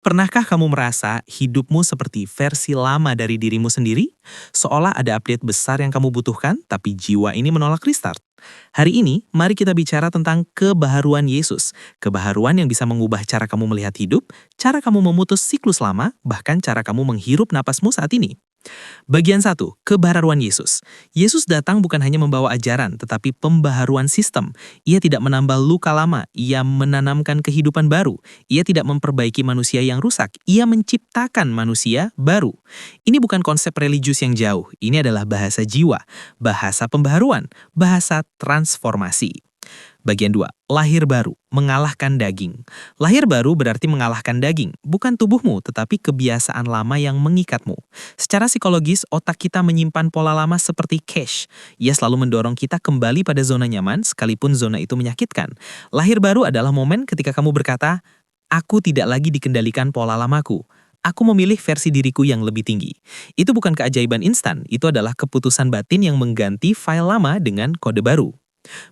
Pernahkah kamu merasa hidupmu seperti versi lama dari dirimu sendiri? Seolah ada update besar yang kamu butuhkan, tapi jiwa ini menolak restart. Hari ini, mari kita bicara tentang kebaharuan Yesus. Kebaharuan yang bisa mengubah cara kamu melihat hidup, cara kamu memutus siklus lama, bahkan cara kamu menghirup napasmu saat ini. Bagian 1, kebaharuan Yesus. Yesus datang bukan hanya membawa ajaran, tetapi pembaharuan sistem. Ia tidak menambal luka lama, ia menanamkan kehidupan baru. Ia tidak memperbaiki manusia yang rusak, ia menciptakan manusia baru. Ini bukan konsep religius yang jauh, ini adalah bahasa jiwa, bahasa pembaharuan, bahasa transformasi. Bagian 2, lahir baru, mengalahkan daging. Lahir baru berarti mengalahkan daging, bukan tubuhmu, tetapi kebiasaan lama yang mengikatmu. Secara psikologis, otak kita menyimpan pola lama seperti cache. Ia selalu mendorong kita kembali pada zona nyaman, sekalipun zona itu menyakitkan. Lahir baru adalah momen ketika kamu berkata, "Aku tidak lagi dikendalikan pola lamaku. Aku memilih versi diriku yang lebih tinggi." Itu bukan keajaiban instan, itu adalah keputusan batin yang mengganti file lama dengan kode baru.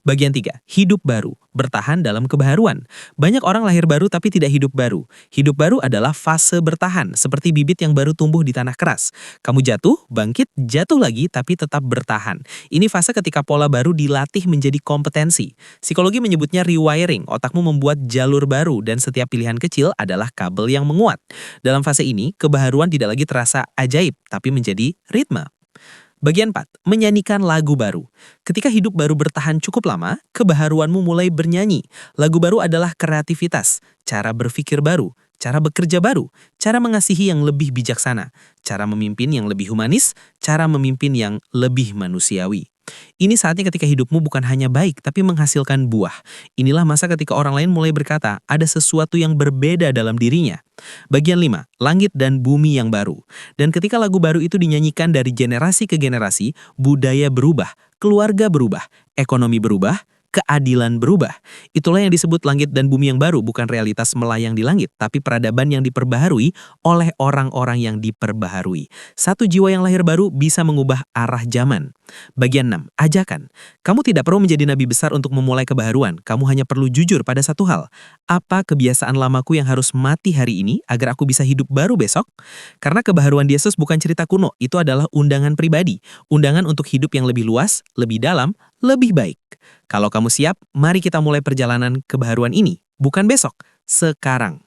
Bagian 3, hidup baru, bertahan dalam kebaharuan. Banyak orang lahir baru tapi tidak hidup baru. Hidup baru adalah fase bertahan, seperti bibit yang baru tumbuh di tanah keras. Kamu jatuh, bangkit, jatuh lagi tapi tetap bertahan. Ini fase ketika pola baru dilatih menjadi kompetensi. Psikologi menyebutnya rewiring, otakmu membuat jalur baru dan setiap pilihan kecil adalah kabel yang menguat. Dalam fase ini, kebaharuan tidak lagi terasa ajaib, tapi menjadi ritme. Bagian 4, menyanyikan lagu baru. Ketika hidup baru bertahan cukup lama, kebaharuanmu mulai bernyanyi. Lagu baru adalah kreativitas, cara berpikir baru, cara bekerja baru, cara mengasihi yang lebih bijaksana, cara memimpin yang lebih humanis, cara memimpin yang lebih manusiawi. Ini saatnya ketika hidupmu bukan hanya baik, tapi menghasilkan buah. Inilah masa ketika orang lain mulai berkata, ada sesuatu yang berbeda dalam dirinya. Bagian 5, langit dan bumi yang baru. Dan ketika lagu baru itu dinyanyikan dari generasi ke generasi, budaya berubah, keluarga berubah, ekonomi berubah, keadilan berubah. Itulah yang disebut langit dan bumi yang baru, bukan realitas melayang di langit, tapi peradaban yang diperbaharui oleh orang-orang yang diperbaharui. Satu jiwa yang lahir baru bisa mengubah arah zaman. Bagian 6, ajakan. Kamu tidak perlu menjadi nabi besar untuk memulai kebaharuan, kamu hanya perlu jujur pada satu hal. Apa kebiasaan lamaku yang harus mati hari ini agar aku bisa hidup baru besok? Karena kebaharuan Yesus bukan cerita kuno, itu adalah undangan pribadi. Undangan untuk hidup yang lebih luas, lebih dalam, lebih baik. Kalau kamu siap, mari kita mulai perjalanan kebaharuan ini. Bukan besok, sekarang.